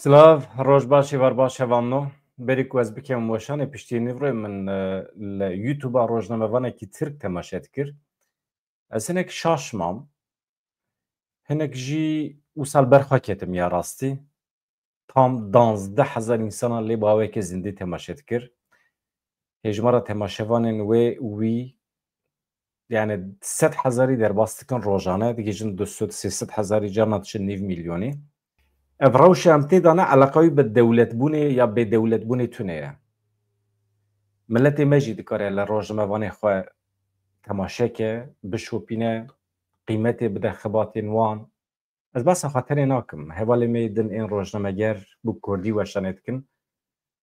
Slav, rojbaşi var baş hevamno. Beri ku ez bikem weşanê piştî nîvrê min li YouTube'a rojnamevanekî Tirk temaşe dikir. Ez hinek şaş mam. Hinek jî wisa berxwe ketim ya rastî. Tam 12,000 insana lê bawekê zindî temaşe dikir. Hêjmara temaşevanên wê wî yani 100,000 derbas dikin rojane, digihîjin 200-300,000 carna diçin nîv milyonî. Ev rewşa em tê de ne eleqeyî bi dewletbûnê ya bêdewletbûnê tune ye. Milletê me jî dikare li rojnamevanê xwe temaşeke, bişopîne, qîmetê bide xibatên wan. Ez behsa xaterê nakim. Hevalê me din ên rojnameger bi Kurdî weşanê dikin.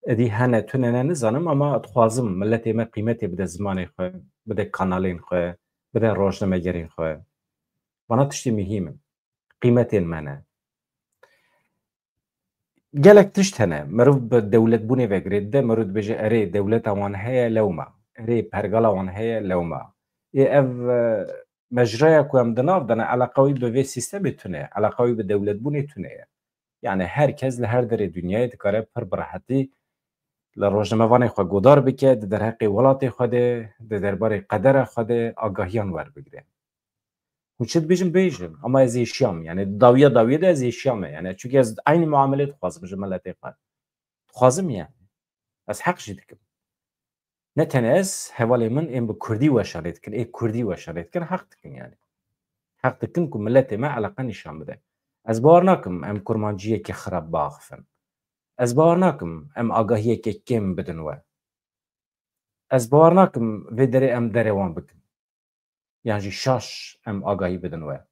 Edî hene tune ne nizanim ama dixwazim milletê me qîmetê bide zimanê xwe, bide kanalên xwe, bide rojnamegerên xwe. Bana tiştê mühîm in. Qîmetên me ne. Gelek tişt hene. Mirov bi dewletbûnê vegirê de mirov dibêje erê dewleta wan heye lewma. Erê pergala wan heye lewma. Ev mecraya ku em di nav de ne eleqa wî bi vê sîstemê tune. Eleqa wî bi dewletbûnê tune ye. Yani herkes li her derê dunyayê dikare pir bi rehetî li rojnamevanê xwe godar bike, di derheqê welatê xwe de, di derbarê qedera xwe de agahiyan werbigire. Hûn çi dibêjin bêjin ama ez êşiyam. Yani dawiya de ez êşiyam. Yani çünkü ez aynı muamelê dixwazim ji milletê xwe. Dixwazim yani. Ez heq jî dikim. Ne tene ez hevalê min ên bi Kurdî weşanê dikin, ê Kurdî weşanê dikin, heq dikin yani. Heq dikin ku milletê me eleqa nîşan bide. Ez bawer nakim em kurmanciyekê xirab biaxivin. Ez bawer nakim em agahiyekê kêm bidin we. Ez bawer nakim vê derê em derê wan bikin. Yan jî şaş em agahî bidin we.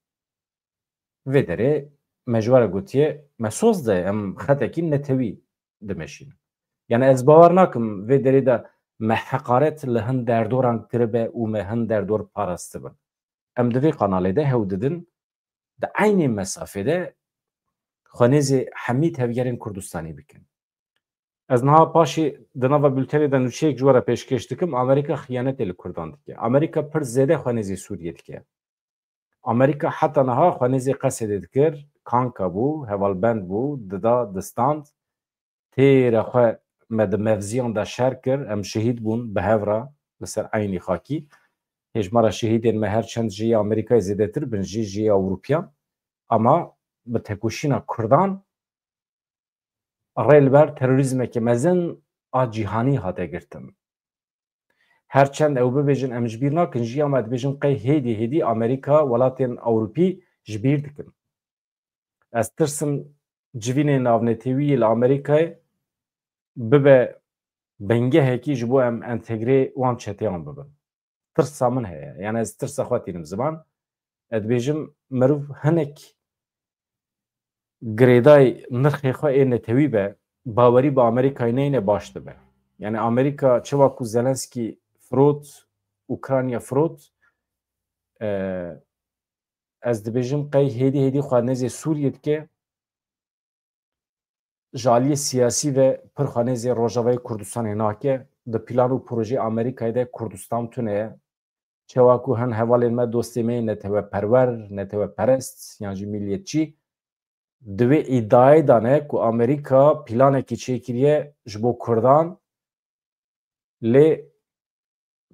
Vê derê me ji were gotiye me soz de em xetekî netewî dimeşînin. Yani ez bawer nakim vê derê de me heqaret li hin derdoran kiribe û me hin derdor parastibin. Em di vê kanalê de hew didin di aynê mesafê de xwenêzê hemî tevgerên Kurdistanê bikin. Ez niha paşê di nava bültenê de nûçeyek ji were pêşkêş dikim, Amerîka xiyanetê li Kurdan dike. Amerîka pir zêde xwenêzê Sûriyê dike. Amerîka heta niha xwenêzê Qesedê dikir, kanka bû, hevalbend bû, dida distand, têra xwe me di mevziyan de şer kir, em şehîd bûn bi hevra li ser aynî xakî. Hêjmara şehîdên me her çend jî Amerîkayê zêdetir bin jî Ewropiyan. Ama bi tekoşîna Kurdan rê li ber terorîzmekê mezin a cîhanî hate girtin. Her çend ew bibêjin em ji bîr nakin jî ama dibêjin qey hêdî Amerîka welatên Ewropî ji bîr dikin. Ez tirsim civînê navnetewî li Amerîkayê bibe bengehekî ji bo em entegrê wan çeteyan bibin. Tirsa min heye. Yani ez tirsa xwe tînim ziman. Ez dibêjim mirov hinek girêdayê nirxê xwe ê netewî be, bawerî bi Amerîkayê neyne baş dibe. Yani Amerîka çiva ku Zelenskî firot, Ukrayna firot, ez dibêjim qey hêdî xwenêzê Sûriyê dike, ji aliyê siyasî ve pir xwenêzê Rojavayê Kurdistanê nake, di plan û projê Amerîkayê de Kurdistan tune ye. Çawa ku hin hevalên me dostê me netewperwer, netewperest yan jî milliyetçî di vê îddiayê de ne ku Amerîka planekî çêkiriye ji bo Kurdan lê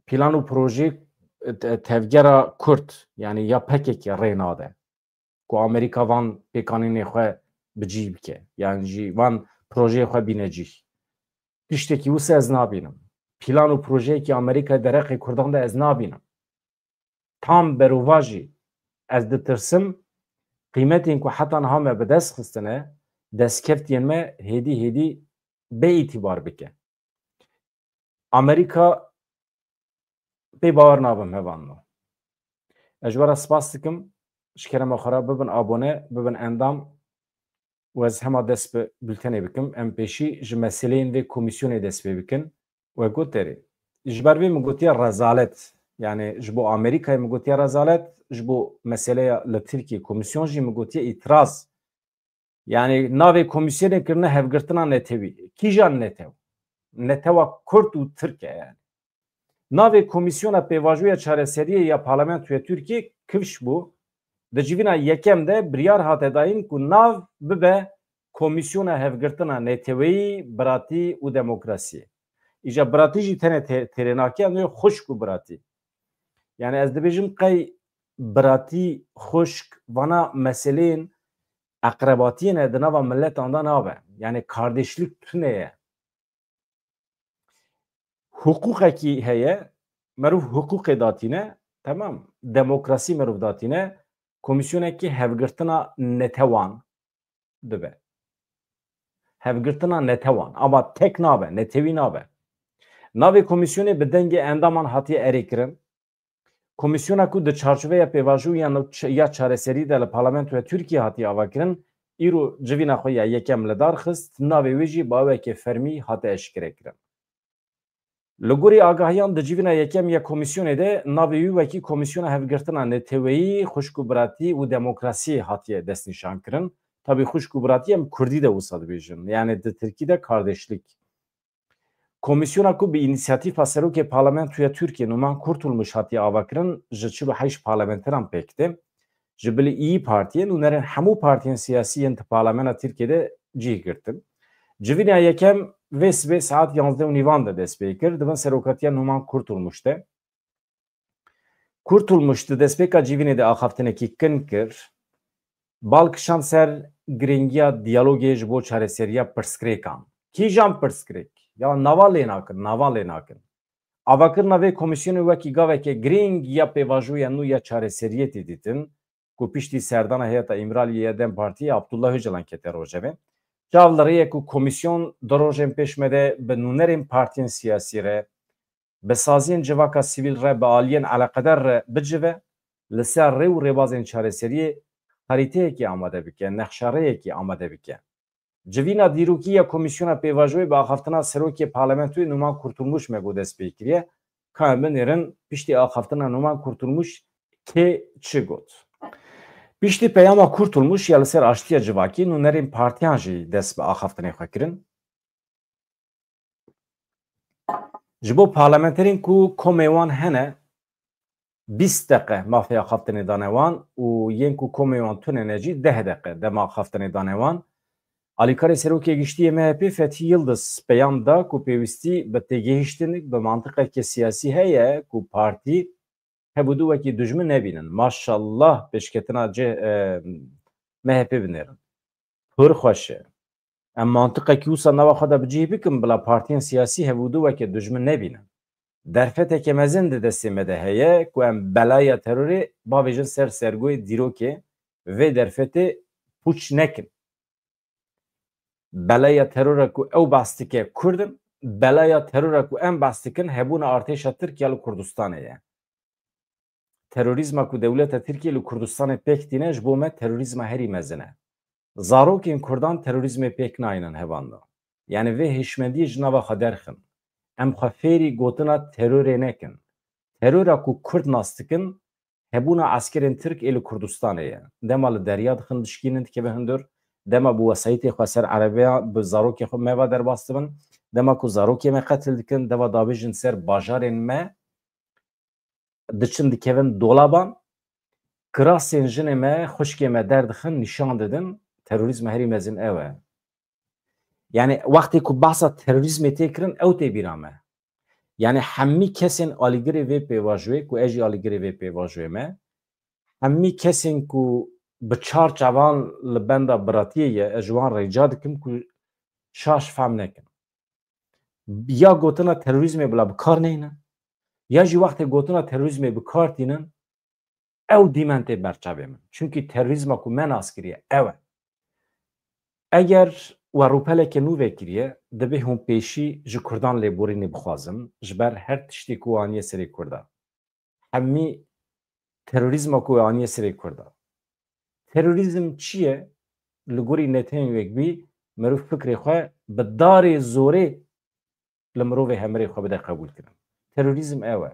plan û projê tevgera Kurd yani ya pekekê rê nade ku Amerîka van pêkanînê xwe bicî bike yan jî van projeyê xwe bîne cî. Tiştekî wisa ez nabînim. Plan û projeyekî Amerîka derheqê Kurdan de ez nabînim. Tam berûva jî ez ditirsim qîmetên ku heta niha me bi dest xistine, destkeftiyên me hêdî bêîtîbar bike. Amerîka pê bawer nabim hevanno. Ez ji were spas dikim, ji kerema xwe bibin abone, bibin endam û ez hema dest bi bültenê bikim. Em pêşî ji meseleyên vê komîsyonê dest pê bikin. We goterê. Ji ber vê min gotiye rezalet. Yani ji bo Amerîkayê min gotiye rezalet, ji bo meseleya li Tirkiye komîsyon jî min gotiye îtiraz. Yani navê komîsyonê kirine hevgirtina netewî. Kîjan netew? Netewa Kurd û Tirk e yani. Navê Komîsyona Pêvajoya Çareseriyê ya Parlamentoya Tirkiye kivş bû. Di civîna yekem de biryar hate dayîn ku nav bibe komisyona hevgirtina neteweyî biratî û demokrasiyê. İja biratî jî tenê têrênakî em diyor xuşk û biratî. Yani ez dibêjim qey biratî xuşk vana meseleyên eqrebatiyên di nava milletan da nabe. Yani kardeşlik tune ye. Hukukekî heye, merûv hukukê datîne, tamam, demokrasî merûv datîne, komisyonekî hevgirtina netewan dibe. Hevgirtina netewan, ama tek nabe, netewî nabe. Navê komisyonê bi dengê endaman hatiye erêkirin. Komisyona ku di çarçoveya pêvajû ya çareserî de li parlamentoya Tirkiye hatiye avakirin, îro civîna xwe ya yekem li dar xist, navê wê jî bawekê fermî hate eşkrekirin. Li gorî agahiyan di civîna yekem ya komisyonê de navê wî wekî komisyona hevgirtina neteweyî, xuşk û biratî û demokrasiyê hatiye destnîşankirin. Tabii xuşk û biratî em Kurdî de wisa dibêjin. Yani di Tirkî de kardeşlik. Komisyona ku bi înisyatīfa Serokê Parlamentoya Tirkiye Numan Kurtulmuş hatiye avakirin ji 48 parlamenteran pêkte. Ji bilî İYİ Partiye nûnerên hemû partiyên siyasî yên ti parlamenta Tirkiyeyê cih girtin. Civîna yekem vê sibê saet 11:09 de dest pê kir, dibin seroketiya Numan Kurtulmuş de. Kurtulmuş di destpêka civînê de axaftinekî kin kir, balkişan ser giringiya diyalogê ji bo çareseriya pirsgirêkan. Kîjan pirsgirêk? Ya nava lê nakin, nava lê nakin. Avakirina vê komisyonê wekî gaveke giring ya pêvajûya nû ya çareseriyetê dîtin, ku piştî serdana heyeta İmraliyê ya Dem Partiyê Abdullah Öcalan kete rojevê. Çav li rêyek ku komisyon di rojên pêşme de bi nûnerên partiyên siyasî re, bi saziyên civaka sivîl re, bi aliyên eleqedar re bicive, li ser rê û rêbazên çareseriyê xerîteyekî amade bike, nexşareyekî amade bike. Civîna dîrokî ya komisyona pêvajoyê bi axaftina Serokê Parlamentoyê Numan Kurtulmuş me got dest pê kiriye. Ka em binêrin piştî axaftina Numan Kurtulmuş kê çi got? Piştî peyama Kurtulmuş ya li ser aştiya civakî nûnerên partiyan jî dest bi axaftinê xwe kirin. Ji bo parlamenterên ku komê wan hene 20 deqe mafê axaftinê dane wan û yên ku komê wan tunene jî 10 deqe dema axaftinê dane wan. Alîkarê Serokê Giştî MHP Fethi Yıldız peyam da ku pêwîstî bi têgihiştin bi mantiqekî siyasî heye ku partî hebûdû wekî dijmin nebînin. Maşallah pêşketina MHP binêrin. Pir xweş e. Em mantiqekî wisa nava xwe de bicih bikin bila partiyên siyasî hebûdû wekî dijmin nebînin. Derfeteke mezin di destê me de heye ku em belaya terorê bavêjin ser sergoyê dîrokê vê derfetê pûç nekin. Belaya terora ku ew behs dike Kurdin, belaya terora ku em behs dikin hebûna artêşa Tirkiye li Kurdistanê ye. Terorîzma ku dewleta Tirkiye li Kurdistanê pêk tîne ji bo me terorîzma herî mezin e. Zarokên Kurdan terorîzmê pêk nayînin hevanda. Yani vê hişmendiyê ji nava xwe derxin. Em xwe fêrî gotina terorê nekin. Terora ku Kurd nas dikin hebûna askerên Tirk ê li Kurdistanê ye. Dema li derya dixin dişkînin dikeve hundir, dema bu wesayîtê xwe ser erebeya bi zarokê xwe me ve derbas dibin, dema ku zarokê me qetil dikin, deva dabêjin ser bajarên me diçin dikevin dolaban, kirasên jinê me, xuşkê me derdixin, nîşan didin, terorîzma herî mezin ew e. Yani wextê ku behsa terorîzmê tê kirin, ew tê bîra me. Yani hemî kesên alîgirê vê pêvajoyê ku ez jî alîgirê vê pêvajoyê me, hemî kesên ku bi çar çavan li benda biratiyê ye, ez ji wan rica dikim ku şaş fehm nekin. Ya gotina terorîzmê bila bi kar neynin, ya jî wextê gotina terorîzmê bi kar tînin, ew dîmen tê berçavê min. Çünkü terorîzma ku me nas kiriye ew e. Eger we rûpeleke nû vekiriye, dibe hûn pêşî ji Kurdan lêborînê bixwazin, ji ber her tiştê ku aniye serê Kurda. Hemî terorîzma ku aniye serê Kurda. Terorîzm çi ye? Li gorî neteyên wekbî mirov fikrê xwe bi darê zorê li mirovê hemirê xwe bide qebûl kirin. Terorîzm ew e.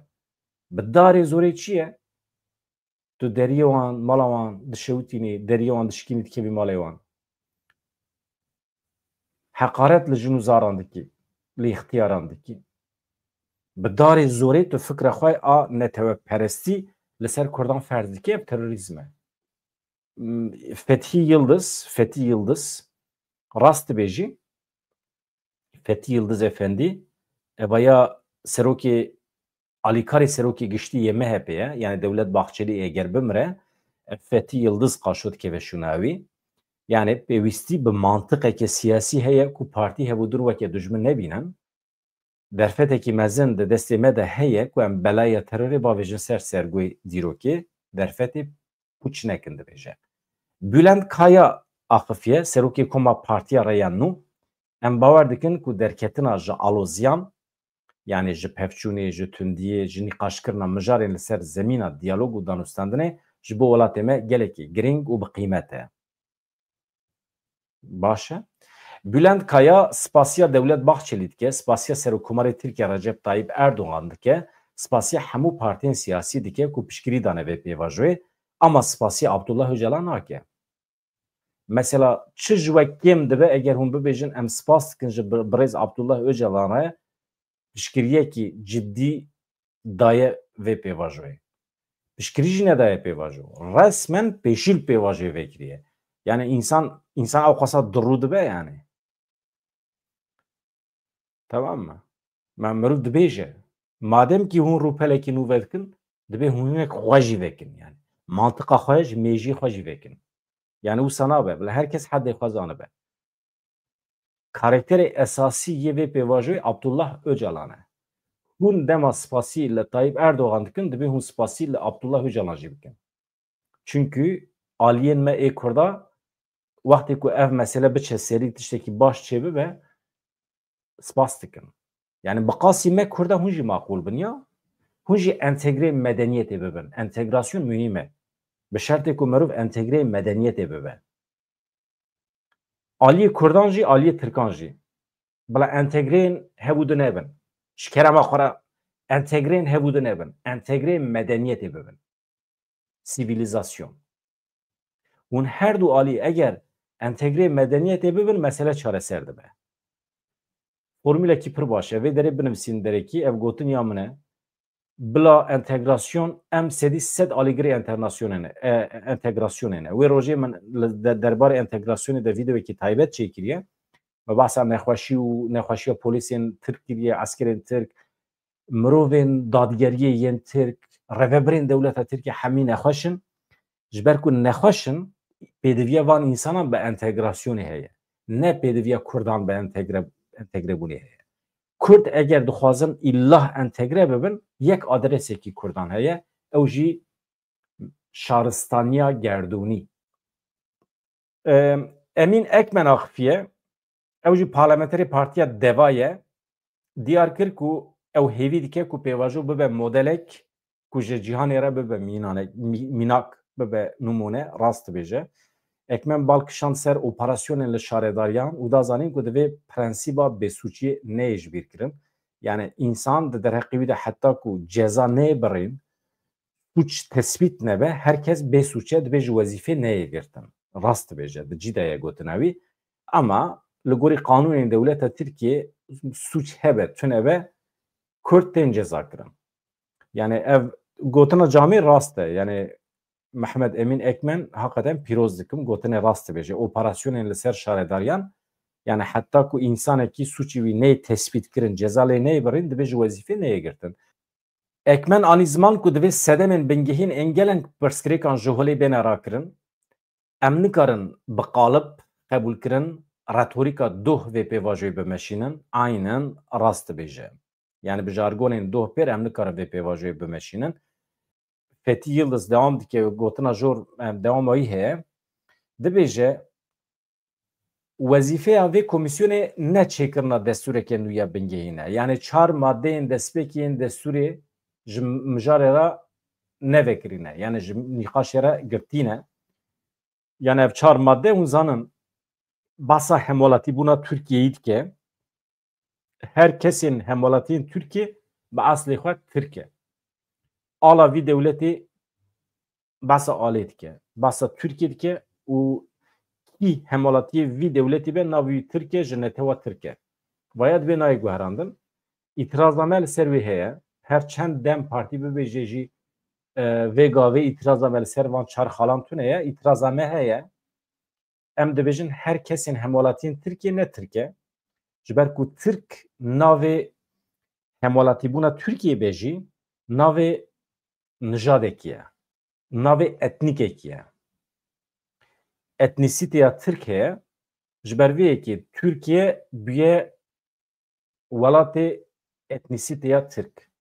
Bi darê zorê çi ye? Tu deriyê wan, mala wan dişewitînî, deriyê wan dişkînî dikevî malê wan. Heqaret li jin û zaran dikî, li ixtiyaran dikî. Bi darê zorê tu fikra xwe a netewekperestî li ser Kurdan ferz dikî, ev terorîzm e. Fethi Yıldız rast bêjî Fethi Yıldız Efendi evaya serokê alîkarê serokê giştî yê MHP'ye yani Devlet Bahçeli'ye eger bimre Fethi Yıldız qaşo dikeve şûnawî yani pêwîstî bi mantiqeke siyasî heye ku partî hevûdir weke dijmin nebînin derfetekî mezin di destê me de heye ku em belaya terorê bavêjin ser sergoyê dîrokê derfetê pûç nekin dibêje. Bülent Kaya Axifiye serokê Koma Partiya Rêya Nû em bawer dikin ku derketina ji aloziyan yani ji pevçûnê ji tundiyê ji nîqaşkirina mijarên li ser zemîna diyalog û danûstandinê ji bo welatê me gelekî giring û bi qîmet e. Baş e. Bülent Kaya spasiya Devlet Bahçeli dike, spasiya Serokkomarê Tirkiye Recep Tayyip Erdoğan dike, spasiya hemû partiyên siyasî dike ku piştgirî dane vê pêvajoyê ama spasiya Abdullah Öcalan nake. Mesela çi ji we kêm dibe eger hûn bibêjin em spas dikin ji birêz Abdullah Öcalanê piştgiriyekî ciddî daye vê pêvajoyê. Piştgirî jî nedaye pêvajo. Resmen pêşîl pêvajê vekiriye. Yani insan ew xwesa dirû dibe yani. Tamam mı? Me mirov dibêje. Madem ki hûn rûpelekî nû vedikin, dibe hûn hinek xwe jî vekin yani. Mantıqa xwe ji mêjî xwe jî vekin. Yani wisa nabe. Bila herkes heddê xwe zanibe. Karakterê esasî yê vê pêvajoyê Abdullah Öcalan e. Hûn dema spasî li Tayyip Erdoğan dikin, dibe hûn spasî li Abdullah Öcalan jî bikin. Çünkü aliyên me ê Kurda wextê ku ev mesele biçe serî tiştekî baş çêbibe spas dikin. Yani bi qasî me Kurda hûn jî maqûl bin ya hûn jî entegrê medeniyetê bibin. Entegrasyon mühim e. Bi şertê ku mirov entegrê medeniyetê bibe. Aliyê Kurdan jî, aliyê Tirkan jî. Bila entegreyên hebû di nebin. Ji kerema xwe re entegreyên hebû di nebin. Entegrê medeniyetê bibin. Sîvilîzasyon. Hûn her du alî eger entegrê medeniyetê bibin mesele çareser dibe. Formülekî pir baş e. Vê derê binivîsîn derekî ev gotiniya min e bila entegrasyon em sedî sed alîgirê entegrasyonê ne. Wê rojê min derbarê entegrasyonê de vîdeoyekî taybet çêkiriye. Ve behsa nexweşî û nexweşiya polîsên Tirk kiriye, askerên Tirk, mirovên dadgeriyê yên Tirk, revebirên dewleta Tirkiye hemî nexweş in. Ji ber ku nexweş in, pêdiviya van însanan bi entegrasyonê heye. Ne pêdiviya Kurdan bi entegrebûnê heye. Kurd eger dixwazin illah entegre bibin, yek adresekî Kurdan heye, ew jî şaristaniya gerdûnî. Emîn Ekmen Axifiye ew jî parlamenterê Partiya Deva ye, diyar kir ku ew hêvî dike ku pêvajo bibe modelek ku ji cîhanê re bibe mînak bibe numûne rast dibêje. Ekmen balkişand ser operasyonên li şaredariyan û da zanîn ku divê prensîba bêsuçiyê neyê ji bîr kirin. Yani insan di derheqî wî de heta ku ceza neyê birîn, suç tespît nebe, herkes bêsuçe dibe ji wezîfê neyê girtin. Rast dibêje, di cî de ye gotina wî. Ama li gorî qanûnên dewleta Tirkiye suç hebe, tunebe Kurd tên ceza kirin. Yani ev gotina camî rast e. Yani Mehmet Emin Ekmen hakikaten pîroz dikim gotinê rast dibêje. Operasyonên li ser şaredariyan yani heta ku însanekî suçî wî neyê tespît kirin, ceza lê neyê birîn dibe ji wezîfê neyê girtin. Ekmen anî ziman ku divê sedemên bingehîn engelên pirsgirêkan ji holê bêne rakirin, em nikarin bi qalib qebûlkirin retorîka doh vê pêvajoyê bimeşînin, aynen rast dibêje. Yani bi jargonên doh pêr em nikarin vê pêvajoyê bimeşînin. Fethi Yıldız devam dike gotina jor dewama wî heye dibêje wezîfeya vê komîsyonê ne çêkirina destûrekê nû ya bingehîn e. Yani 4 maddeyên destpêkiyên destûrê ji mijarê re nevekirîne. Yani ji nîqaşê re girtîne. Yani ev 4 madde hûn zanin basa hemolatîbûna Tirkiyeyî dike. Her kesên hemolatiyên Tirkiye bi eslê xwe Tirk e. Ala vî dewletê basa alê dike. Basa Tirkiye dike û kî hemolatiyê vî dewletî be nav wî Tirkiye ji netewa Tirk e. Vaya divê nayê guherandin. İtirazname li ser wê heye. Her çend dem partî bibêje jî vê gavê îtirazname li ser van 4 xalan tune ye. İtirazname heye. em dibêjin her kesên hemwelatiyên Tirkiye ne Tirkiye ji ber ku Tirk navê hemwelatîbûna Tirkiye be jî navê nijadekî ye, navê etnîkekî ye. Etnîsîteya Tirk heye ji ber vê yekê Tirkiye bûye welatê etnîsîteya Tirk.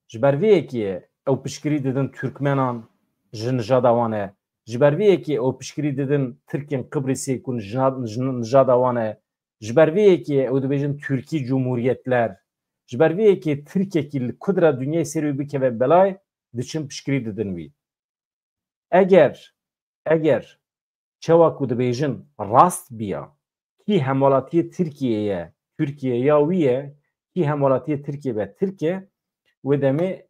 Ji ber vê yekê ew piştgirî didin Türkmenan ji nijada wan e, ji ber vê yekê ew piştgirî didin Tirkên Qibrîsê ku nijada wan e, ji ber vê yekê ew dibêjin Tirkî Cumhuriyetler, ji ber vê yekê Tirkekî li ku dira dunyayê serî wî bikeve belay, diçin piştgirî didin wî. Eger çawa ku dibêjin rast biya kî hemwelatiyê Tirkiye ye, Tirkiye ya wî ye, kî hemwelatiyê Tirkiye be Tirk e, wê demê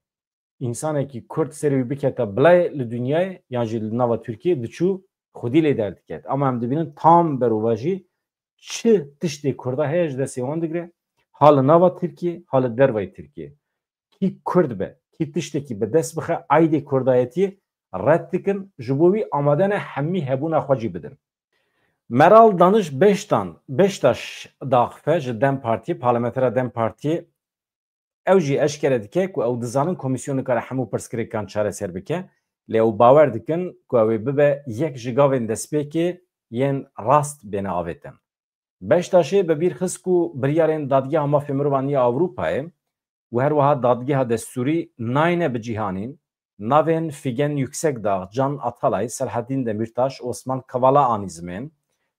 insanekî Kurd serî wî bikete bilay li dunyayê yan jî li nava Tirkiye diçû xwedî lê derdiket. Ama em dibînin tam berûva jî çi tiştê Kurda heye ji destê wan digire, ha li nava Tirkiye, ha li dervayê Tirkiye. Kî Kurd be, kî tiştekî bi dest bixe aydê Kurdayetiyê red dikin, ji bo wî amade ne hemî hebûna xwe jî bidin. Meral Danış Beştaş daxife ji Dem Partiyê, Parlamentera Dem Partiyê ew jî eşkere dike ku ew dizanin komîsyonê kare hemû pirsgirêkan çareser bike, lê ew bawer dikin ku ew ê bibe yek ji gavên destpêkê yên rast bêne avêtin. Beştaşê bi bîr xist ku biryarên Dadgeha Mafê Mirovan ya Ewropayê û her wiha Dadgeha Destûrî nayne bi cîhanîn navên Figen Yüksekdağ, Can Atalay, Selahattin Demirtaş, Osman Kavala anî zimên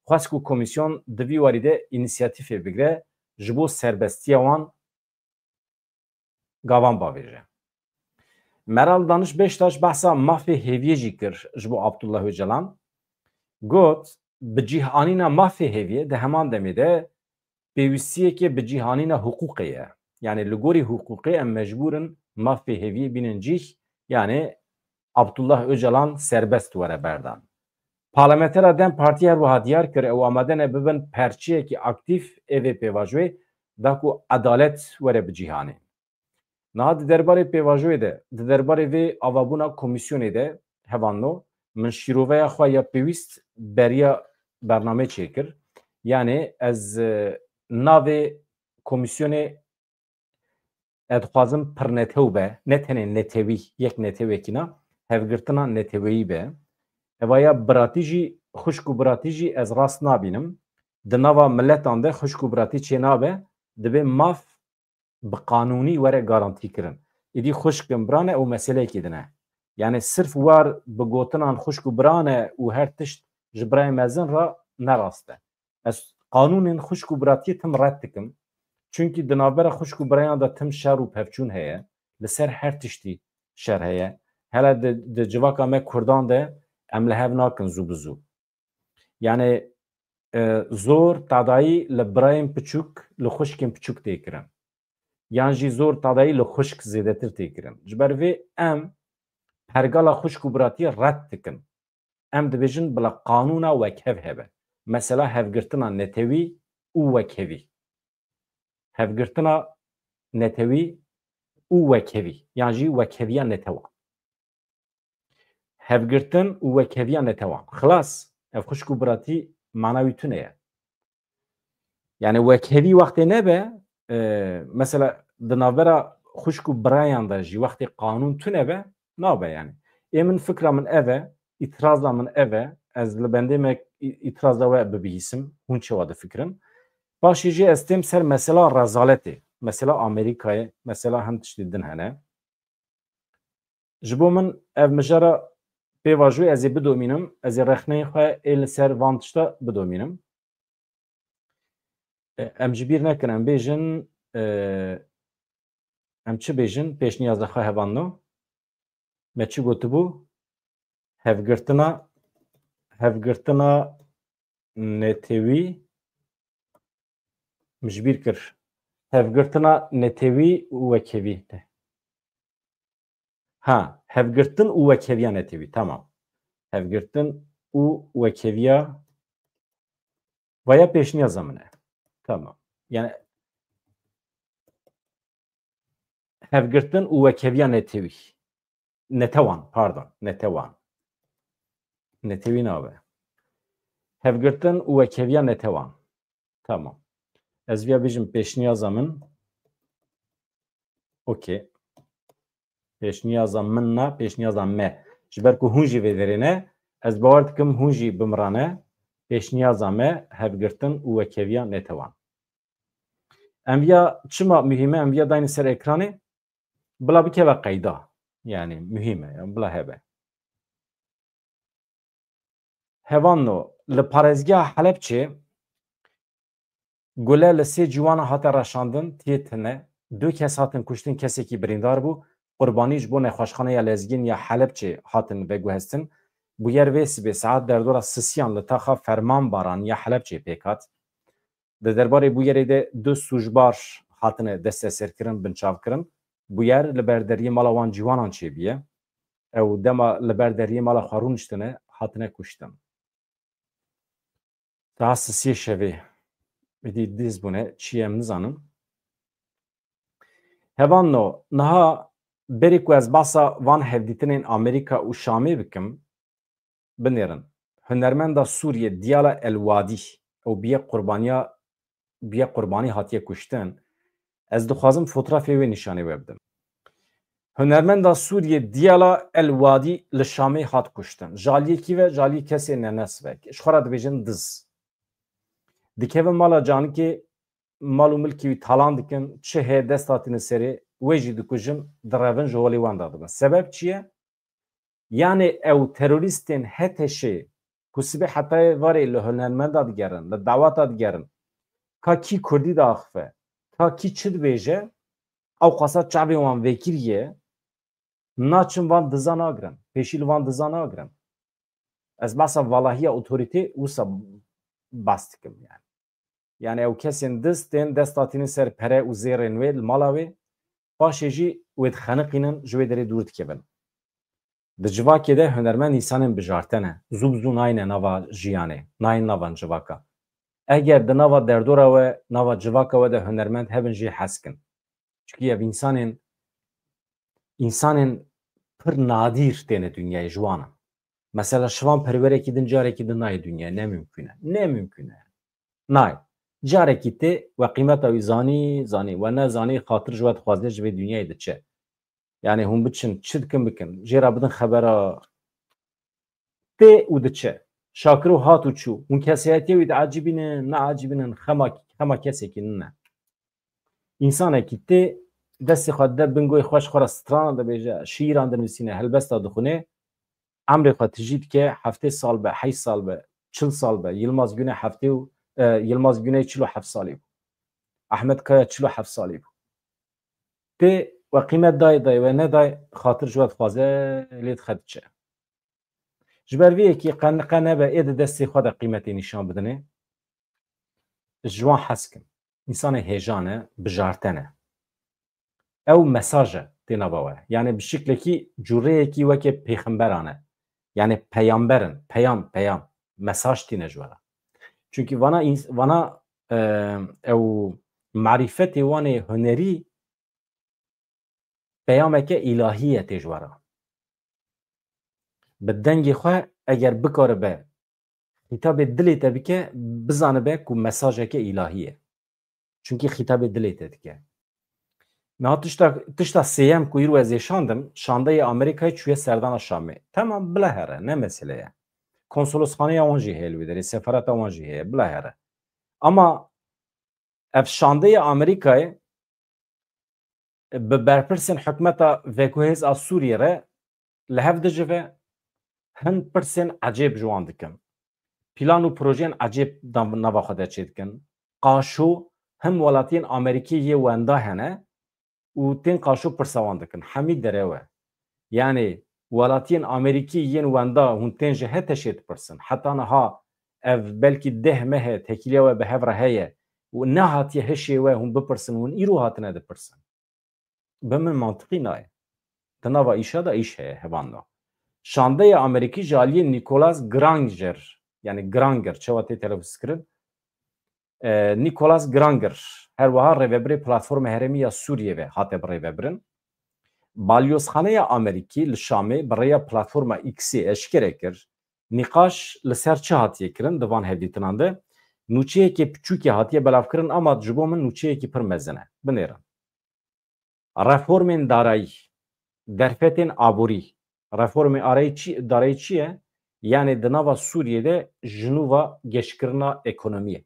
xwest ku komîsyon di vî warî de înîsyatîfê bigire ji bo serbestiya wan gavan bavêje. Meral Danış Beştaş behsa mafê hêviyê jî kir ji bo Abdullah Öcalan. Got bi cîhanîna mafê hêviyê di heman demê de pêwîstiyekê bi cîhanîna hukûqê ye. Yani li gorî hukûqê em mecbûrin mafê hêviyê bînin cih, yani Abdullah Öcalan serbest were berdan. Parlamentera Dem Partiyê her wiha diyar kir ew amade ne bibin perçiyekî aktif evê pêvajoyê da ku edalet were bi cîhanê. Niha di derbarê pêvajoyê de, di derbarê vê avabûna komîsyonê de hevanno min şîroveya xwe ya pêwîst beriya bername çêkir. Yani ez navê komîsyonê dixwazim pirnetew be, ne tenê netewî, yek netewekî na, hevgirtina neteweyî be. Evaya biratî jî, xuşk û biratî jî ez rast nabînim. Di nava milletan de xuşk û biratî çê nabe, dibe maf bi qanûnî were garantî kirin. Êdî xuşkin biran e ew meseleyekî din e. Yani sirf war bi gotinan xuşk û biran e û her tişt ji birayê mezin ra nerast e. Ez qanûnên xuşk û biratiyê tim red dikim. Çünkü di navbera xuşk û birayan da tim şer û pevçûn heye. Li ser her tiştî şer heye. Hele di civaka me Kurdan de em li hev nakin zû bi zû. Yani zor tadayî li birayên piçûk, li xuşkên piçûk tê kirin. Yan jî zor tadayî li xuşk zêdetir tê kirin. Ji ber vê em pergala xuşk û biratiyê red dikin. Em dibêjin bila qanûna wekhev hebe. Mesela hevgirtina netewî û wekhevî. Hevgirtina netewî û wekhevî. Yan jî wekheviya netewan. Hevgirtin û wekheviya netewan. Xilas, ev xuşk û biratî mana wî tune ye. Yani wekhevî wextê nebe, mesela di navbera xuşk û birayan de jî wextê qanûn tune be, nabe yani. Ê min fikra min ev e, îtiraza min ev e, ez li bendê me îtiraza we bibihîsim, hûn çawa difikirin. Paşê jî ez têm ser mesela rezaletê. Mesela Amerîkayê, mesela hin tiştî din hene. Ji bo min ev mijara pêvajoyê ez ê bidomînim, ez ê rexneyê xwe ê li ser van tişta bidomînim. Em ji bîr nekin em bêjin em çi bêjin pêşniyaza xwe hevanno? Me çi gotibû? Hevgirtina netewî ji bîr kir. Hevgirtina netewî û wekhevî de. Ha, hevgirtin û wekheviya netewî, tamam. Hevgirtin û wekheviya vaya pêşniyaza min e. Tamam. Yani hevgirtin û wekheviya netewî. Netewan, pardon, netewan. Netewî nabe. Hevgirtin û wekeviya netewan. Tamam. Ez via bijim pêşniyaza min. Okey. Pêşniyaza min na, pêşniyaza me. Ji ber ku hûn jî vê derê ez bawer dikim hûn jî bimrane. Pêşniyaza me hevgirtin û wekeviya netewan. Em via çima mühim e? Em via dayîne ser ekranê bila bikeve qeyda. Yani mühim e. Yani bila hebe. Hevanno li parêzgeha Helepçê gule li sê ciwana hate reşandin têtine. Du kes hatin kuştin, kesekî birîndar bû. Qurbanî ji bo nexweşxaneya Lezgîn ya Helepçê hatin veguhestin. Bûyer vê sibê saet derdora sisiyan li taxa Fermanbaran ya Helepçê pêk hat. Di derbarê bûyerê de du sûjbar hatine desteserkirin, binçavkirin. Bûyer li ber deriyê mala wan ciwanan çêbiye. Ew dema li ber deriyê mala xwe rûniştine hatine kuştin. Daha sisiyê şevê vedî diz bûne çi em nizanin. Hevanno niha berê ku ez basa van hevdîtinên Amerîka û Şamê bikim binêrin. Hunermenda Sûriye Diyala Elwadî ew biye qurbanî hatiye kuştin. Ez dixwazim fotoğrafê wê nîşanê we bidim. Hunermenda Sûriye Diyala Elwadî li Şamê hat kuştin. Jaliyekî ve jaliyê kesê nenesvek. Ji xwe re dibêjin diz. Dikevin mala canikê mal û milkê wî talan dikin, çi heye dest hatine serê, wê jî dikujin, direvin ji holê wan da dibin. Sebeb çi ye? Yani ew terorîstên HTŞ ku sibê hetayê varê li hunermenda digerin, li dawata digerin, ka kî Kurdî diaxife, ka kî çi dibêje, ew xwasa çavê wan vekiriye, naçin van diza nagirin, pêşî li van diza nagirin. Ez behsa valahiya otorîtê wisa bas dikim yani. Yani ew kesên diz tên dest hatînin ser pere û zêrên wê li mala wê, paşê jî wê dixeniqînin ji wê derê dûr dikevin. Di civakê de hunermend însanên bijarte ne. Zû bi zû nayîne nava jiyanê, nayîn nava civaka. Eger di nava derdora we, nava civaka we de hunermend hebin jî heskin. Çünkü ev insanên pir nadîr têne dünyayê ji wan in. Mesela şivan perwerekî din carekî din nayê dünyayê, ne mümkün e. Ne mümkün e. Nayê. Carekî tê we qîmeta wî zanî we ne zanî xatir ji we dixwaze ji vê dünyayê diçe. Yani hûn biçin çi dikin bikin, jêra bidin xebera tê û diçe. Şakir û hat û çû. Hûn keseyetiyê wî diacîbînin, neacîbînin, xema kesekî ne. İnsanekî tê destê xwe de bingoyê xweş xwe re strana dibêje, şîran dinivîsîne, helbesta dixwîne, emrê xwe tijî dike, heftê sal be, 8 sal be, 40 sal be. Yılmaz Güney heftê û Yılmaz Güney 47 salî bû. Ahmet Kaya 47 salî bû. Tê we qîmet dayê we nedayê xatir ji we dixwaze lê dixe diçe. Ji ber vê yekî qeniqe nebe ê di destê xwe de qîmetê nîşan bidinê. Ji wan hes bikin. İnsanê hêjan e, bijarte ne. Ew mesaj e tê nava we. Yani bi şiklekî cureyekî weke pêxemberan e. Yani peyamberin, peyam, mesaj tîne ji we re. Çünkü vana ew marîfetê wanê hunerî peyameke îlahî ye tê ji we re. Bi dengê xwe eger bikaribe hitabê dilê te bike, bizanibe ku mesajeke îlahî ye. Çünkü hitabê dilê te dike. Niha tişta sêyem ku îro ez ê şandim, şandeyê Amerîkayê çûye serdana Şamê. Tamam bila here, ne mesele ye. Konsolosxaneya wan jî heye li wê derê, sefareta wan jî heye, bila here. Ama ev şandeyê Amerîkayê bi berpirsên hikûmeta veguhêz a Sûriyê re li hev dicive hin pirsên ecêb ji wan dikin. Plan û projeyên ecêb nava xwe de çê dikin. Qaşo him welatiyên Amerîkî yê wenda hene û tên qaşo pirsa wan dikin. Hemî dere we. Yani welatiyên Amerîkî yên wenda hûn tên ji HTŞ dipirsin. Heta niha ev belkî deh mehe tekîliya we bi hev re heye û nehatiye hişê we hûn bipirsin hûn îro hatine dipirsin. Bi min mantiqî naye. Di nava îşa da îş heye hevanla. Şandeyê Amerîkî ji aliyê Nicholas Granger, yani Granger, çawa tê telaffuz kirin, Nicholas Granger, her wiha rêveberê platforma herêmî ya Sûriyê ve hate birêvebirin. Balyozxaneya Amerîkî li Şamê bi rêya platforma X'ê eşkere kir Nîqaş li ser çi hatiye kirin di van hevdîtinan de? Nûçeyekê piçûkê hatiye belavkirin ama ji bo min nûçeyekî pir mezin e. Binêrin. Reformên darayî, derfetên aborî. Reformên darayî çi ye? Yani di nava Sûriyê de jinûva geşkirina ekonomiyê.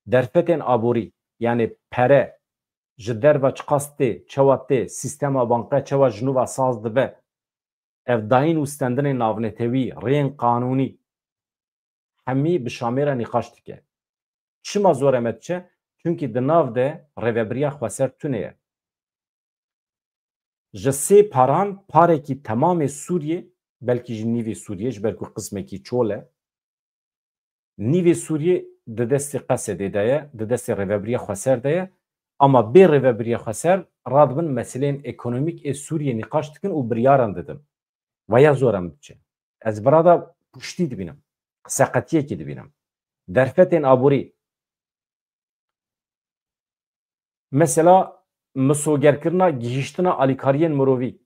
Derfetên aborî yani pere ji derve çiqastê çawa tê sîstema banka çawa jinûva saz dibe ev dayîn û stendinên navnetewî rêyên qanûnî hemî bi şamêra nîqaş dike. Çima zor em diçe? Çünkü di nav de rêveberiya xweser tune ye. Ji sê paran parekî temamê Sûriyê belkî jî nîvê Sûriyê ji ber ku qismekî çol e nîvê Sûriyê di destê Qesedê de ye, di destê rêveberiya xweser de ye ama bê rêveberiya xweser radibin meseleyên ekonomîk ê Sûriyê nîqaş dikin û biryaran didin. Vaya zor em diçe. Ez birada puştî dibînim. Qeseqetiyekê dibînim. Derfetên aborî mesela misogerkirina gihîştina alîkariyên mirovî.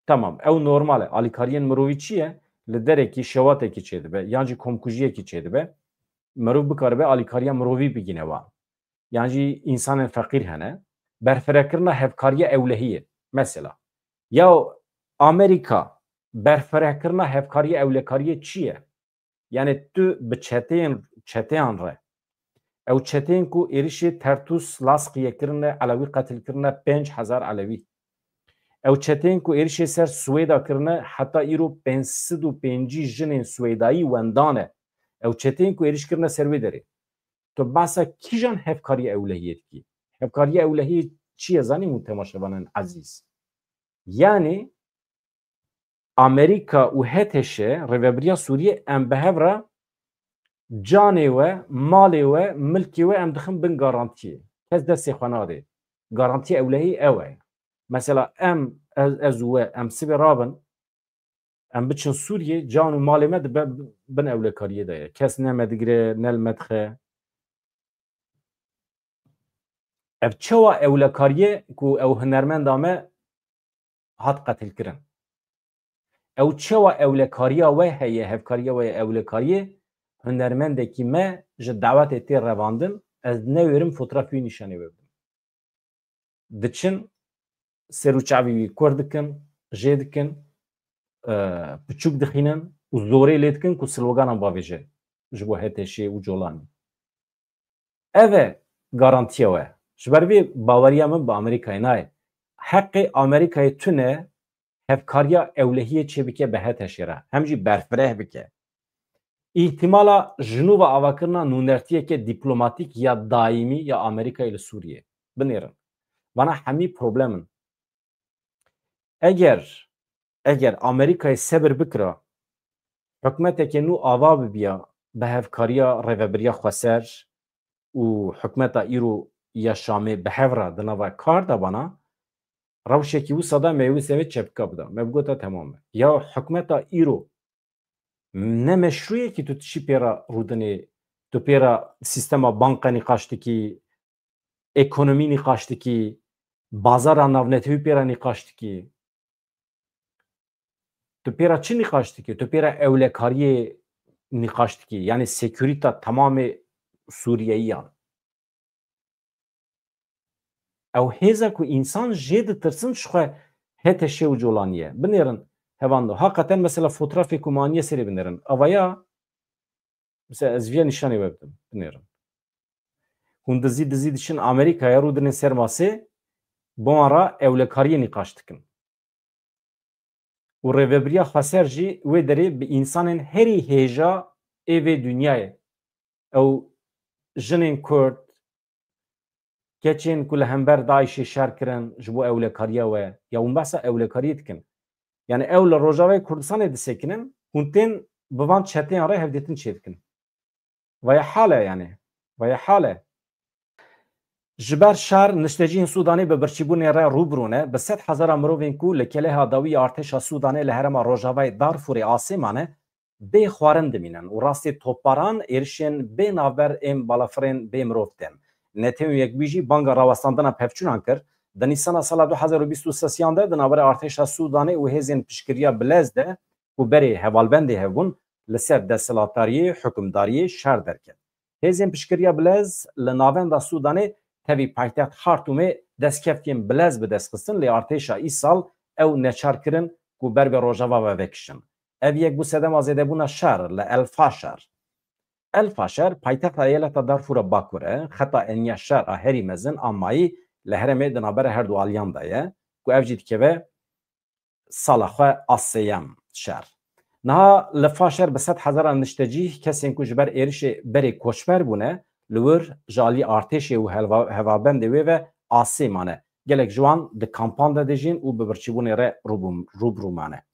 Tamam, ew normal e. Alîkariyên mirovî çi ye? Li derekî şewatekî çêdibe yan jî komkujiyekî çêdibe. Mirov bikaribe alîkariya mirovî bigîne wan. Yan jî însanên feqîr hene. Berfirekirina hevkariya ewlehiyê. Mesela. Ya Amerîka berfirekirina hevkariya ewlekariyê çi ye? Yani tu bi çeteyan re ew çeteyên ku êrişê Tertûs laskiyê kirine Elewî qetil kirine 5000 Elewî. Ew çeteyên ku êrişê ser Swêda kirine heta îro 505 jinên Swêdayî wendan e. Ew çeteyên ku êriş kirine ser wê derê. Tu behsa kîjan hevkariya ewlehiyê dikî? Hevkariya ewlehiyê çi ye zanîn û temaşevanên ezîz? Yani Amerika û HTŞ Rêveberiya Sûriyê em bi hev re canê we, malê we, milkê we em dixin bin garantiyê. Kes destê xwe nade. Garantiya ewlehî ew e. Mesela ez û we em sibê rabin em biçin Sûriyê can û malê me dibe bin ewlekariyê de ye. Kes ne me digire ne li me dixe. Ev çawa ewlekariyê ku ew hunermenda me hat qetil kirin. Ew çawa ewlekariya we heye hevkariya we ewlekariyê hunermendekî me ji dawetê tê revandin ez newêrim fotoğrafî nîşanê we bidim. Diçin ser û çavî wî kur dikin, jê dikin, piçûk dixînin û zorê lê dikin ku sloganan bavêje ji bo HTŞ û Colanî. Ev e garantiya we. Ji ber vê baweriya min bi Amerîkayê nayê. Heqê Amerîkayê tune hevkariya ewlehiyê çêbike bi HTŞ re. Hem jî berfireh bike. İhtimala jinûva avakirina nûnertiyeke dîplomatîk ya daîmî ya Amerîkayê li Sûriyê. Binêrin. Vana hemî problemin. Eger Amerîkayê sebir bikira hikûmeteke nû ava bibiya bi hevkariya rêveberiya xweser û hikûmeta îro ya Şamê bi hev re di nava kar da bana rewşekî wisa da me wî sevê çepka bida. Me bigota temam e. Ya hikûmeta îro ne meşrûyekî tu tişî pêra rûdinê tu pêra sîstema banka nîqaş dikî, ekonomî nîqaş dikî, bazara navnetewî pêra nîqaş dikî. Tu pêra çi nîqaş dikî? Tu pêra ewlekariyê nîqaş dikî. Yani sekûrîta temamê Sûriyeyiyan. Ew hêza ku însan jê ditirsin ji xwe HTŞ û Colanî ye. Binêrin hevando. Hakikaten mesela fotoğrafê ku maniye serê binêrin. Avaya mesela ez vîya nîşanê we bidim. Binêrin. Hûn dizî diçin Amerîkaya rûdinên ser masê bo wan re ewlekariyê nîqaş dikin. Û rêveberiya xweser jî wê derê bi însanên herî hêja ê vê dunyayê. Ew jinên Kurd, keçên ku li hember Daişê şer kirin ji bo ewlekariya we ya hûn behsa ewlekariyê dikin. Yani ew li Rojavayê Kurdistanê disekinin hûn tên bi van çeteyan re hevdêtin çê dikin. Vaya hal e yani. Vaya hal e. Ji ber şer nişteciyên Sûdanê bi birçîbûnê re rûbirûne bi 100,000 mirovên ku li kelêha dawî artêşa Sûdanê li herêma Rojavayê Darfurê asê mane bê xwarin dimînin û rastî topbaran êrişên bê navber êm balafirên bê mirov tên. Netewên Yekbûyî jî banga rawestandina pevçûnan kir. Di Nîsana sala 2023 de di navbera artêşa Sûdanê û hêzên piştgiriya Bilez de و بری هوالبندی هبون لسر دستلاتاری حکمداری شر درکن. هزین پشکریا بلز لناوند سودانه تبی پایتخت خارتومه دستکفتیم بلز به دستخستن لی ارتشا ای سال او نچار کرن کو بر به روجاوا و وکشن. او یک بو سدم آزاده بونا شهر لالفاشر. الفاشر پایتخت ایالت دارفور باکوره خطا انیا شهر هری مزن آمایی لهرمه دنابر هر دو آلیان دایه کو او جید که به سالخه آسیم شهر. نه لفاشر به 100,000 نشتجی کسی که جبر ایرش بری کوچبر بونه لور جالی ارتش و هوابند و آسیمانه گلک جوان د کمپان ده دجین و به برچیبونه ره روبرومانه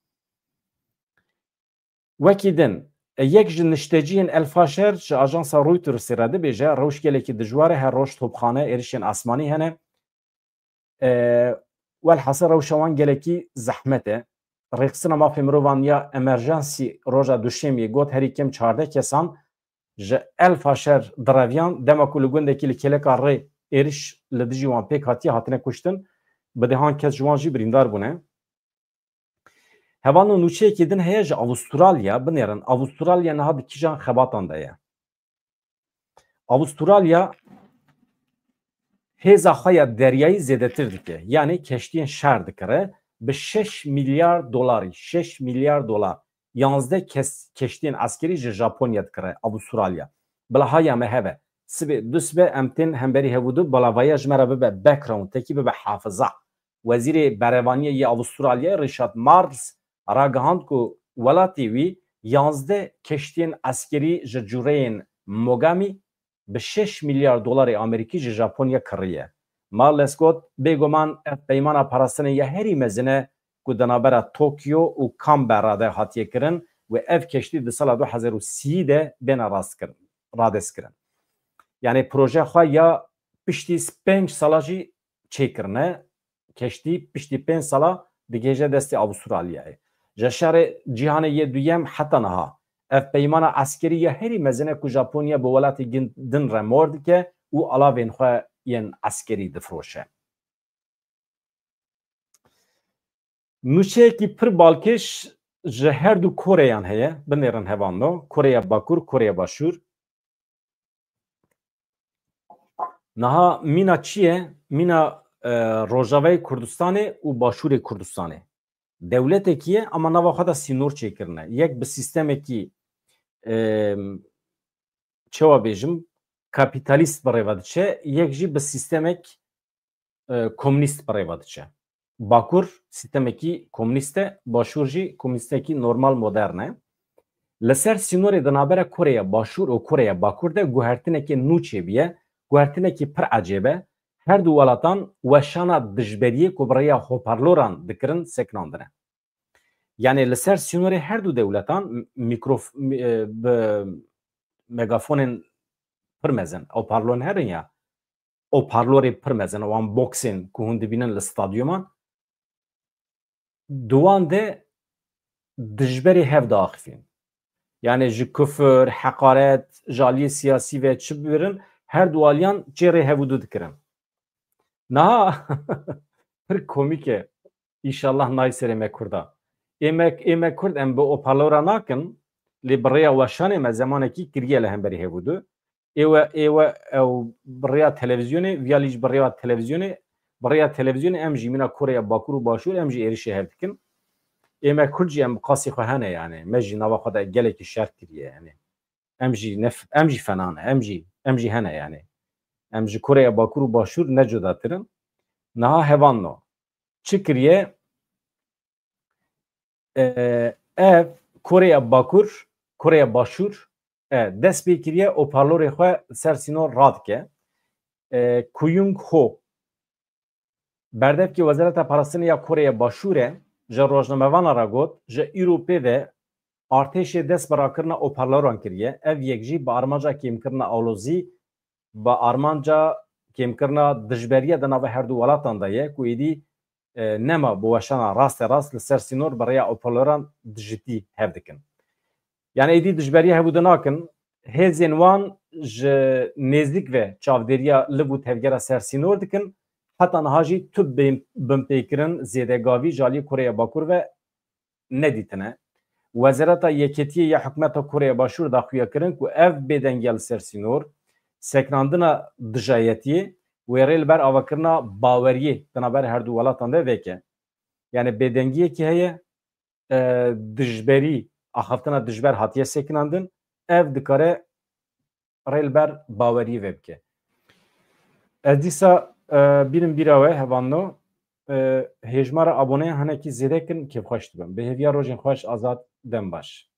وکی دن یک جنشتجین الفاشر ج آژانس رویترز راده بیجه روش گلکی دجواره هر روش توبخانه ایرشین آسمانی هنه والحاصل روشوان گلکی زحمته رقصنا ما في مروانيا امرجنسي روجا دوشيمي گوت هری کم 14 کسان ج الفاشر دراویان دما کولگوندکی لکلکا ری ایرش لدجی وان پیک هاتی هاتنه کشتن بدهان کس جوانجی بریندار بونه هوانو نوچه کی دن هيج اوستراليا بنيرن اوستراليا نه د کیجان خباتان ده اوستراليا هزا خیا دریایی زیادتر دکه یعنی کشتین شهر دکره به 6 میلیارد دلاری 6 میلیارد دلار 11 کشتین عسکری ژاپنیا دکره اوسترالیا بلاهای مهوه سبه دوسبه امتن همبری هودو بلاوایج مرا به بکراوند تکی به حافظه وزیر بروانی ی اوسترالیا ریشارد مارز راگهاند کو ولاتی وی 11 کشتین عسکری جورین موگامی به 6 میلیارد دلار آمریکی ژاپنیا کریه مال اسکوت بگمان پیمانا پاراستن یه هری مزنه که دنابرا توکیو و کامبرا ده هاتیه کرن و اف کشتی ده سال 2030 ده بین رادس کرن یعنی پروژه خواه یا پشتی 5 سالاجی چه کرنه کشتی پشتی 5 سالا دیگه دستی اوسترالیای جشار جهان یه دویم حتی نها اف پیمانا عسکری یه هری مزنه که ژاپنیا به ولات دن رمورد که او علاوه خواه ین عسکری دفروشه نوچه کی پر بالکش جهر دو کورهان هیه بنیرن هوانو کره باکور کره باشور نها مینا چیه مینا روجاوی کردستانه و باشور کردستانه دولت کیه اما نوا خدا سینور چه کرنه یک به سیستم کی چوا بیجم کاپیتالیست برای چه یک جی به سیستمک کمونیست برای چه باکور سیستمکی کمونیسته باشور جی کمونیستکی نورمال مدرنه لسر سینور دنابره کره باشور و کره باکور ده گوهرتنه که نوچه بیه گوهرتنه که پر عجیبه هر دو ولاتان وشانا دجبریه کبرای خوپارلوران دکرن سکناندنه یعنی لسر سینور هر دو دولتان مگافون پرمزن او پارلون هرن یا او پارلوری پرمزن وان بوکسین که هون دبینن لستادیومان دوان ده دجبری هف داخفین یعنی جی کفر حقارت جالی سیاسی و چه برن هر دوالیان چیره هفودو دکرن نه پر کومیکه ایشالله نای سر مکردا ایمه کرد ام به او پارلورا ناکن لی بریا وشانه ما زمانه کی کریه لهم بری هفودو او بریا تلویزیونی ویالیج بریا تلویزیونی ام جی مینا کره باکور و باشور ام جی ایریشه هفتکن ایمه کرجی ام قاسی خوهنه یعنی مجی نوا خدا گله کی شرط کریه یعنی ام جی فنانه ام جی هنه یعنی ام جی کره باکور و باشور نجداترن نه هوانو چی کریه اف کره باکور کره باشور دست بیکریه او پارلور خواه سرسینو راد که کویونگ هو بردف که وزارت پرستن یا کره باشوره جا روشنموان را گود جا ایروپی ده ارتش دست برا کرنا او پارلوران کریه او یک جی با ارمانجا کم کرنا اولوزی با ارمانجا کم کرنا دجبریه دنا و هر دو ولاتان دایه که ایدی نما بوشانا راست لسرسینور برای او پارلوران دجتی هفدکن یعنی ایدی دجبریه هبوده ناکن هزین وان نزدیک و چاودریا لبو تفگره سرسینور دکن حتی نهاجی تو بمپیکرن زیدگاوی جالی کره باکور و ندیتنه Wezareta Yeketiye ya Hikûmeta Kurê Başûr da xuya kirin ku ev bêdengel ser sînor, seknandina dijayetiyê wê rê ber avakirina baweriyê penaber her du welatan de veke. Yani bêdengiyekî heye, dijberî axaftina dijber hatiye seknandin, ev dikare rê ber baweriyê vebike. Ez dîsa bînim bîra we hevanno hêjmara aboneyan hinekî zêde kirin kêfxweş dibim. Bi hêviya rojên xweş azad dem baş.